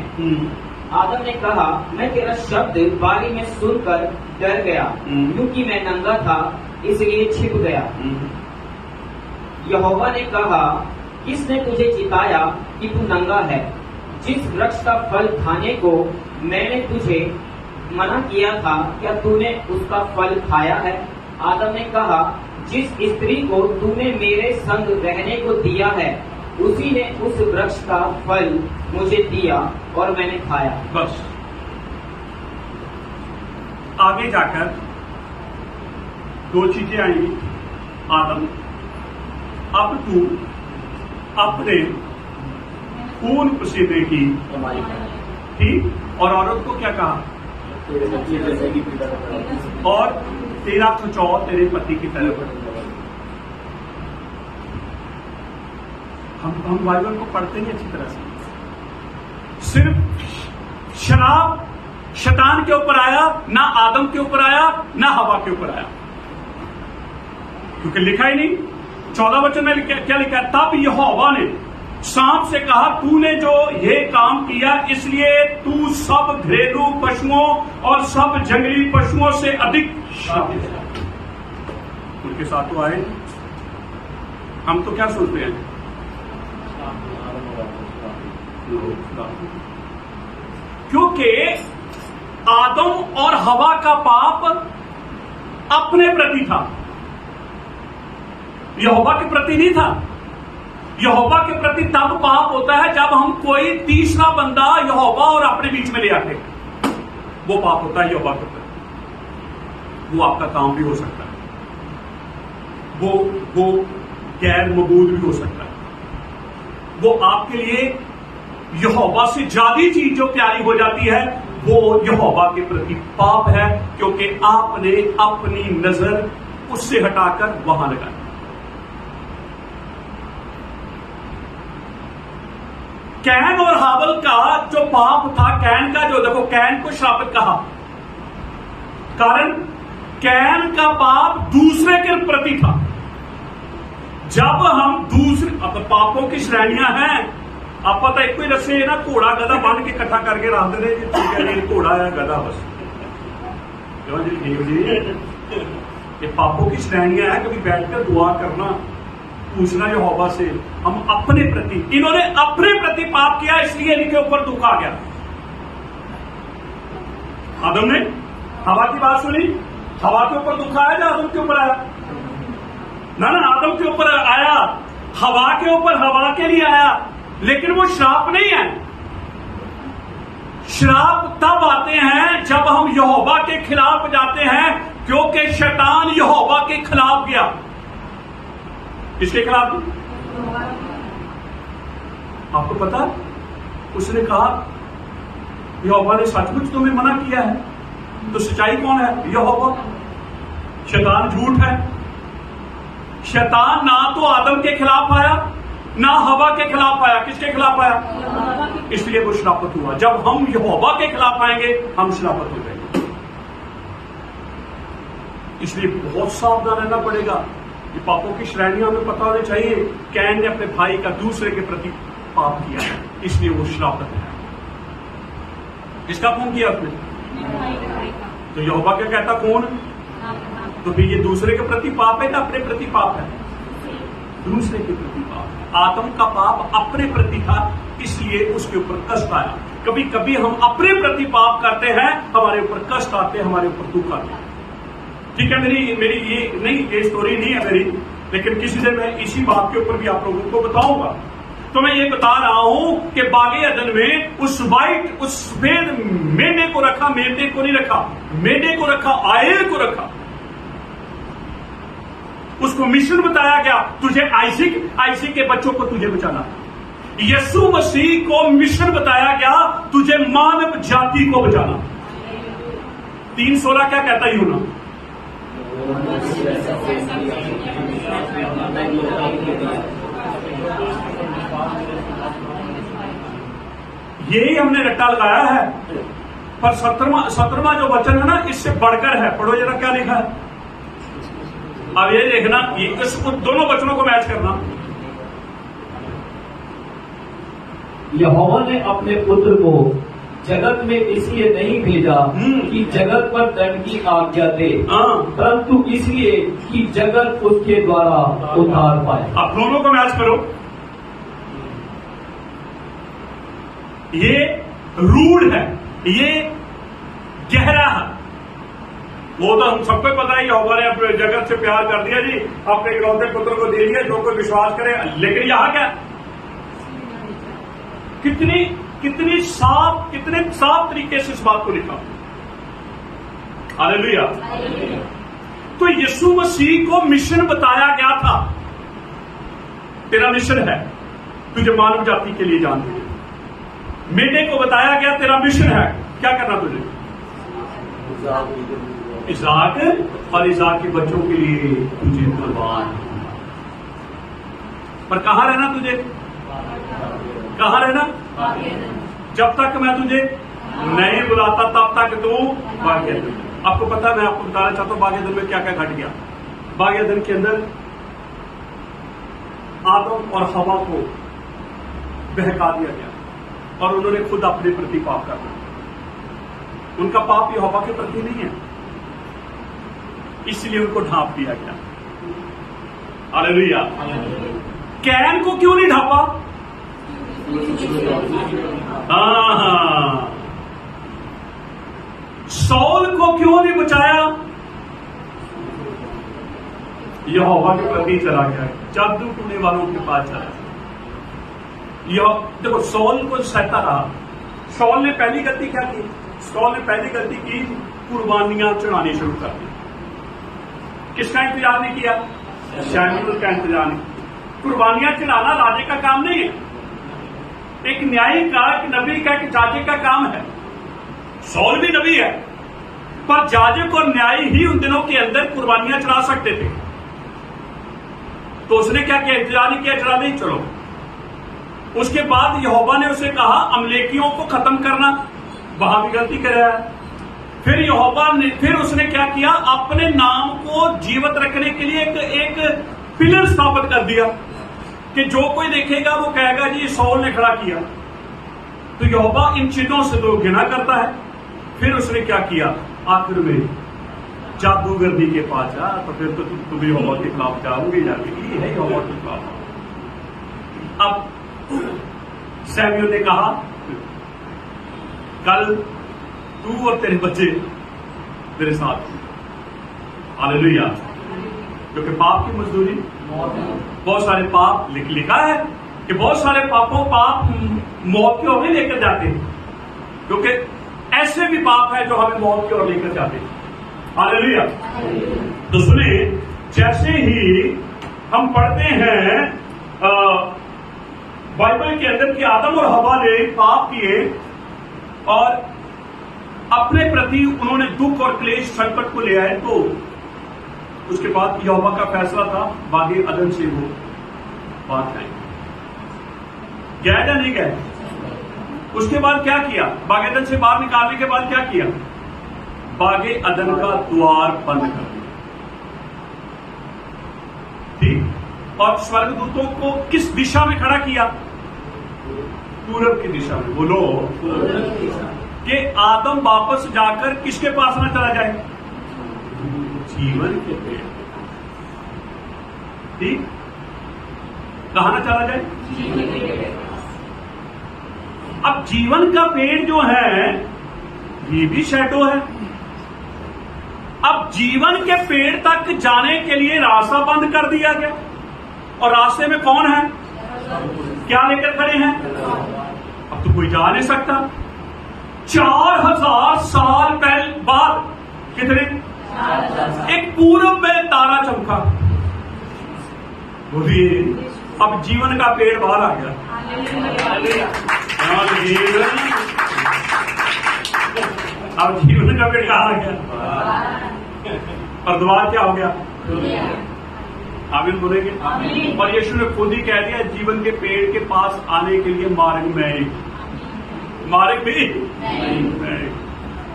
आदम ने कहा, मैं तेरा शब्द बारी में सुनकर डर गया, क्योंकि मैं नंगा था इसलिए छिप गया। यहोवा ने कहा, किसने तुझे चिताया कि तू नंगा है? जिस वृक्ष का फल खाने को मैंने तुझे मना किया था, क्या तूने उसका फल खाया है? आदम ने कहा, जिस स्त्री को तूने मेरे संग रहने को दिया है, उसी ने उस वृक्ष का फल मुझे दिया और मैंने खाया। बस आगे जाकर 2 चीजें आएंगी। आदम, अब तू अपने खून पसीने की कमाई कर, ठीक? और औरत को क्या कहा? और तेरा खिंचाव तेरे पति की तरफ। हम बाइबल को पढ़ते ही अच्छी तरह से। सिर्फ शराब शैतान के ऊपर आया, ना आदम के ऊपर आया, ना हवा के ऊपर आया, क्योंकि लिखा ही नहीं। 14 वचन में क्या लिखा है? तब यहोवा ने सांप से कहा, तूने जो ये काम किया इसलिए तू सब घरेलू पशुओं और सब जंगली पशुओं से अधिक श्रापित है। उनके साथ तो आए। हम तो क्या सोचते हैं, क्योंकि आदम और हवा का पाप अपने प्रति था, यहोवा के प्रति नहीं था। यहोवा के प्रति तब पाप होता है जब हम कोई तीसरा बंदा यहोवा और अपने बीच में ले आते, वो पाप होता है यहोवा के प्रति। वो आपका काम भी हो सकता है, वो गैर मकबूल भी हो सकता है, वो आपके लिए यहोवा से ज्यादा चीज जो प्यारी हो जाती है वो यहोवा के प्रति पाप है, क्योंकि आपने अपनी नजर उससे हटाकर वहां लगाई। कैन और हावल का जो पाप था, कैन का जो, देखो कैन को श्रापित कहा, कारण कैन का पाप दूसरे के प्रति था। जब हम दूसरे, अब पापों की श्रेणियां हैं, आप पता एक कोई रस्से ना घोड़ा गधा बांध के इकट्ठा करके रख दे, घोड़ा है गधा बस। ये पापों की श्रेणियां हैं, कभी बैठकर दुआ करना, पूछना यहोवा से हम अपने प्रति, इन्होंने अपने प्रति पाप किया इसलिए इनके ऊपर दुख आ गया। आदम ने हवा की बात सुनी, हवा के ऊपर दुख आया या आदम के ऊपर आया? ना, आदम के ऊपर आया, हवा के ऊपर हवा के लिए आया, लेकिन वो श्राप नहीं है। श्राप तब आते हैं जब हम यहोवा के खिलाफ जाते हैं, क्योंकि शैतान यहोवा के खिलाफ गया। किसके खिलाफ? आपको पता, उसने कहा यहोवा ने सचमुच तुम्हें मना किया है, तो सच्चाई कौन है? यहोवा। शैतान झूठ है। शैतान ना तो आदम के खिलाफ आया, ना हवा के खिलाफ आया। किसके खिलाफ आया? इसलिए वो श्रापित हुआ। जब हम यहोवा के खिलाफ आएंगे, हम श्रापित हो जाएंगे। इसलिए बहुत सावधान रहना पड़ेगा। ये पापों की श्रेणियां हमें पता होनी चाहिए। कैन ने अपने भाई का दूसरे के प्रति पाप किया है, इसलिए वो श्रापित है। किसका खून किया उसने? तो यहोवा क्या कहता? खून। तो फिर ये दूसरे के प्रति पाप है या अपने प्रति पाप है? दूसरे के प्रति पाप है। आदम का पाप अपने प्रति था, इसलिए उसके ऊपर कष्ट आया। कभी कभी हम अपने प्रति पाप करते हैं, हमारे ऊपर कष्ट आते हैं, हमारे ऊपर दुख आते हैं। ठीक है, मेरी ये नहीं, ये स्टोरी नहीं है मेरी, लेकिन किसी दिन मैं इसी बात के ऊपर भी आप लोगों को बताऊंगा। तो मैं ये बता रहा हूं कि बागे अदन में उस सफेद मेढे को रखा, मेढे को नहीं रखा, मेढे को रखा, आयल को रखा। उसको मिशन बताया गया, तुझे आइसिक के बच्चों को तुझे बचाना। यीशु मसीह को मिशन बताया गया, तुझे मानव जाति को बचाना। 3:16 क्या कहता ही होना? यही हमने रट्टा लगाया है, पर 17वां जो वचन है ना, इससे बढ़कर है। पढ़ो जरा क्या लिखा है। अब ये देखना, ये दोनों वचनों को मैच करना। यहोवा ने अपने पुत्र को जगत में इसलिए नहीं भेजा कि जगत पर दंड की आज्ञा दे, परंतु इसलिए कि जगत उसके द्वारा उद्धार पाए। अब दोनों को मैच करो। ये रूढ़ है, ये गहरा है। वो तो हम सबको पता है, यहोवा ने अपने जगत से प्यार कर दिया जी, अपने इकलौते पुत्र को दे दिया, जो कोई विश्वास करे। लेकिन यहां क्या, कितने साफ तरीके से इस बात को लिखा। हालेलुया। तो यीशु मसीह को मिशन बताया गया था। तेरा मिशन है, तुझे मानव जाति के लिए जान दे। मेढे को बताया गया, तेरा मिशन है, क्या करना तुझे? इसहाक और इसहाक के बच्चों के लिए तुझे कुर्बान। पर कहां रहना तुझे? कहां रहना? जब तक मैं तुझे नहीं बुलाता तब तक तू बागे दिन। आपको पता है, मैं आपको बताना चाहता हूं बागे दिन में क्या क्या घट गया। बागे दिन के अंदर आदम और हवा को बहका दिया गया और उन्होंने खुद अपने प्रति पाप कर दिया। उनका पाप यहोवा के प्रति नहीं है, इसलिए उनको ढांप दिया गया। हालेलुया। कैन को क्यों नहीं ढांपा? सौल को क्यों नहीं बचाया? यहोवा के प्रति चला गया, जादू टूने वालों के पास चला। देखो, सौल को सहता रहा। सौल ने पहली गलती क्या की? सौल ने पहली गलती की, कुर्बानियां चढ़ानी शुरू कर दी। किसका इंतजार नहीं किया? शमूएल का इंतजार नहीं। कुर्बानियां चढ़ाना राजे का काम नहीं है, एक न्यायी का, एक नबी का, एक जाजे का काम है। सौल भी नबी है, पर जाजक और न्यायी ही उन दिनों के अंदर कुर्बानियां चढ़ा सकते थे। तो उसने क्या किया? इंतजार नहीं किया, चढ़ा नहीं। चलो, उसके बाद यहोवा ने उसे कहा अमलेकियों को खत्म करना। वहां भी गलती कर रहा है। फिर यहोवा ने, फिर उसने क्या किया? अपने नाम को जीवित रखने के लिए एक पिलर स्थापित कर दिया कि जो कोई देखेगा वो कहेगा जी सौल ने खड़ा किया। तो यहोवा इन चीजों से तो घृणा करता है। फिर उसने क्या किया? आखिर में जादूगरनी के पास जा, तो फिर तो तुम यहोवा के खिलाफ जाओगे, जाके है यहोवा के खिलाफ। अब शमूएल ने कहा कल तू और तेरे बच्चे मेरे साथ। हालेलुया। क्योंकि पाप की मजदूरी, बहुत सारे पाप लिखा है कि बहुत सारे पाप मौत की ओर लेकर जाते हैं। क्योंकि ऐसे भी पाप है जो हमें मौत की ओर लेकर जाते हैं। हालेलुया। तो सुने, जैसे ही हम पढ़ते हैं बाइबल के अंदर कि आदम और हवा ने पाप किए और अपने प्रति उन्होंने दुख और क्लेश संकट को ले आए, तो उसके बाद यहोवा का फैसला था बागे अदन से वो बात है गया या नहीं गया। उसके बाद क्या किया? बागे अदन से बाहर निकालने के बाद क्या किया? बागे अदन का द्वार बंद कर दिया, ठीक। और स्वर्गदूतों को किस दिशा में खड़ा किया? पूरब की दिशा में। बोलो कि आदम वापस जाकर किसके पास ना चला जाए? जीवन के पेड़, ठीक। कहां ना चला जाए? अब जीवन का पेड़ जो है ये भी शैडो है। अब जीवन के पेड़ तक जाने के लिए रास्ता बंद कर दिया गया, और रास्ते में कौन है? क्या लेकर खड़े हैं? अब तो कोई जा नहीं सकता। 4000 साल पहले बाद कितने? एक पूरब में तारा चमका, बोलिए अब जीवन का पेड़ बाहर आ गया। अब जीवन का पेड़ कहां आ गया? और द्वार क्या हो गया? आमीन बोलेंगे। और यीशु ने खुद ही कह दिया, जीवन के पेड़ के पास आने के लिए मार्ग में ही, मार्ग भी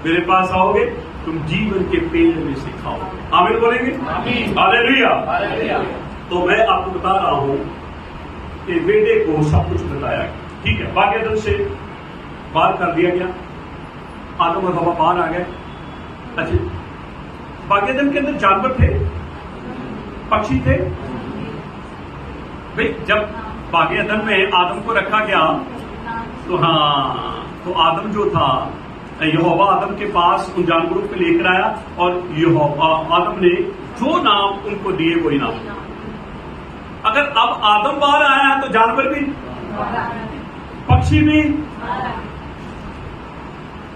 मेरे पास आओगे तुम जीवन के पेड़ में से खाओगे। आमीन बोलेंगे। हालेलुया। तो मैं आपको बता रहा हूं कि बेटे को सब कुछ बताया गया, ठीक है। बागे अदन से बाहर कर दिया गया, आदम और हवा बाहर आ गए। अच्छा, बागे अदन के अंदर जानवर थे, पक्षी थे भाई। जब बागे अदन में आदम को रखा गया तो तो आदम जो था, यहोवा आदम के पास उन जानवरों को लेकर आया, और यहोवा आदम ने जो नाम उनको दिए वही नाम। अगर अब आदम बाहर आया है तो जानवर भी, पक्षी भी,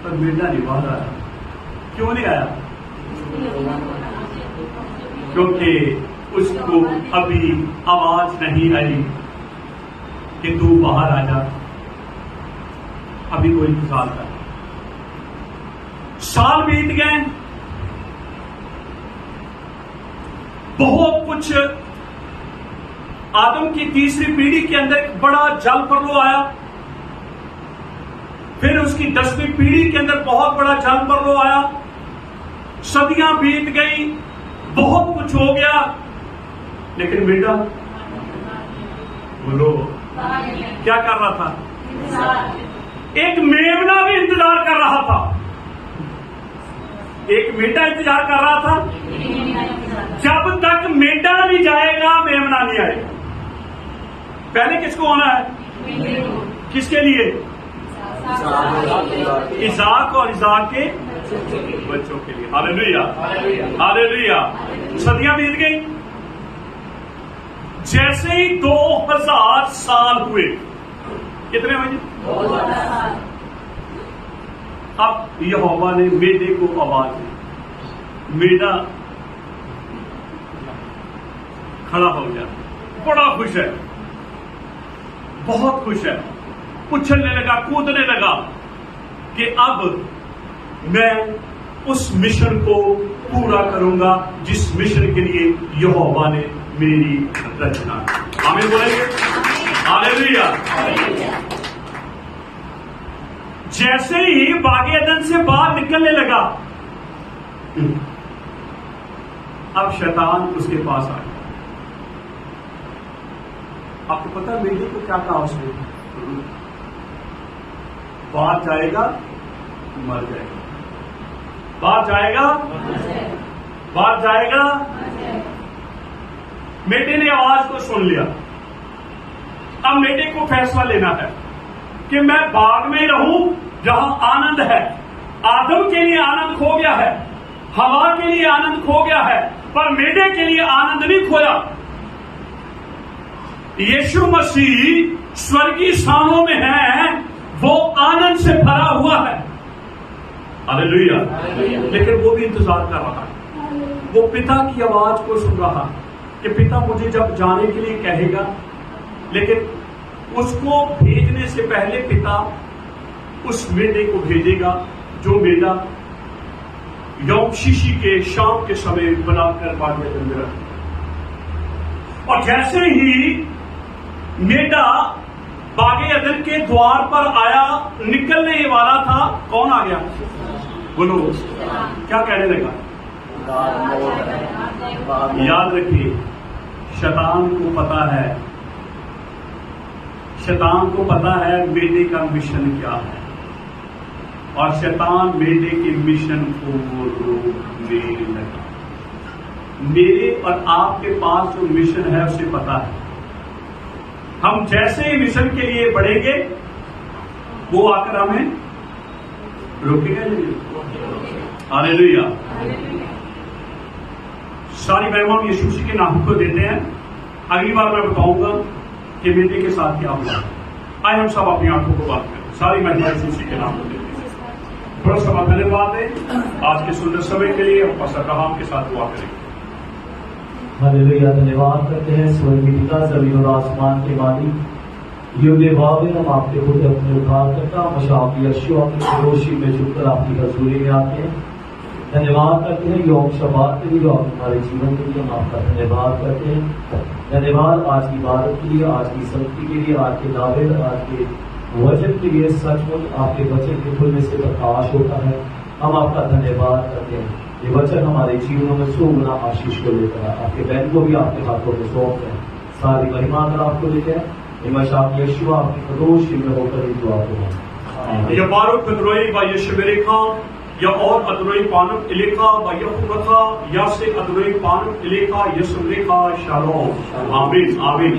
पर मेढा नहीं बाहर आया। क्यों नहीं आया? क्योंकि उसको अभी आवाज नहीं आई कि तू बाहर आ जा। अभी कोई इंतजार कर, साल बीत गए, बहुत कुछ। आदम की तीसरी पीढ़ी के अंदर एक बड़ा जल प्रलय आया, फिर उसकी 10वीं पीढ़ी के अंदर बहुत बड़ा जल प्रलय आया। सदियां बीत गई, बहुत कुछ हो गया, लेकिन बेटा बोलो क्या कर रहा था? एक मेमना भी इंतजार कर रहा था। एक मेढा इंतजार कर रहा था। जब तक मेढा नहीं जाएगा मेमना नहीं आएगा। पहले किसको आना है? किसके लिए? इसाक और इसाक के बच्चों के लिए। Hallelujah, hallelujah. सदियां बीत गई, जैसे ही 2000 साल हुए। कितने हुए? 2000 साल। अब यहोवा ने मेढे को आवाज दी, मेढा खड़ा हो गया, बड़ा खुश है, बहुत खुश है, उछलने लगा, कूदने लगा कि अब मैं उस मिशन को पूरा करूंगा जिस मिशन के लिए यहोवा ने मेरी रचना। आमीन बोलेंगे। हालेलुया। जैसे ही बागे अदन से बाहर निकलने लगा, अब शैतान उसके पास आ गया। आपको पता मेढे को क्या कहा उसने? बाहर जाएगा मर जाएगा, बाहर जाएगा, बाहर जाएगा। मेढे ने आवाज को सुन लिया। अब मेढे को फैसला लेना है कि मैं बाग में रहूं जहां आनंद है। आदम के लिए आनंद खो गया है, हवा के लिए आनंद खो गया है, पर मेढे के लिए आनंद नहीं खोया। यीशु मसीह स्वर्गीय स्थानों में है, वो आनंद से भरा हुआ है। हालेलुया। लेकिन वो भी इंतजार कर रहा है, वो पिता की आवाज को सुन रहा कि पिता मुझे जब जाने के लिए कहेगा, लेकिन उसको भेजने से पहले पिता उस मेढे को भेजेगा जो मेढा यौम शीशी के शाम के समय बनाकर बागे अदन में रख। और जैसे ही मेढा बागे अदन के द्वार पर आया, निकलने वाला था, कौन आ गया? बोलो, क्या कहने लगा? याद रखिए, शैतान को पता है, शैतान को पता है मेढे का मिशन क्या है, और शैतान मेढे के मिशन को रोकने लगा। मेरे और आपके पास जो मिशन है उसे पता है। हम जैसे ही मिशन के लिए बढ़ेंगे, वो आकर हमें रोकेगा नहीं। हालेलुया। सारी महिमा हम यीशु मसीह के नाम को देते हैं। अगली बार मैं बताऊंगा कि मेढे के साथ क्या हुआ। आइए हम सब अपनी आंखों को बात करें। सारी महिमा यीशु मसीह के नाम को देते हैं। बड़ा समा धन्यवाद है आज के सुंदर समय के लिए। हम पास्टर अब्राहम के साथ दुआ करेंगे। हालेलुया। धन्यवाद करते हैं स्वर्गीय पिता, जमीन और आसमान के मालिक, युगे वावे, हम आपके पुत्र अपने उद्धारकर्ता मशाक यीशु की रोशी में झुककर आपकी हजूरी में आते हैं। धन्यवाद करते हैं यौम शबात के लिए, जो आप हमारे जीवन के लिए, हम आपका धन्यवाद करते हैं। धन्यवाद आज की इबादत के लिए, आज की संगति के लिए, आज के दावे, आज के वचन के लिए। सचमुच आपके वचन के खुलने से प्रकाश होता है। हम आपका धन्यवाद करते हैं। ये वचन हमारे जीवनों में 100 गुना आशीष को लेकर आपके बैन को भी आपके हाथों में सौंपते हैं। सारी महिमा कर आपको देते हैं। मशाक यीशु आपकी कदोश में होकर ही दुआ को या बारूक अदरोई बा यशमेरेखा या और अदरोई पानक इलेका बा यहुरखा या से अदरोई पानक इलेका यशमेरेखा शालोम। आमीन आमीन।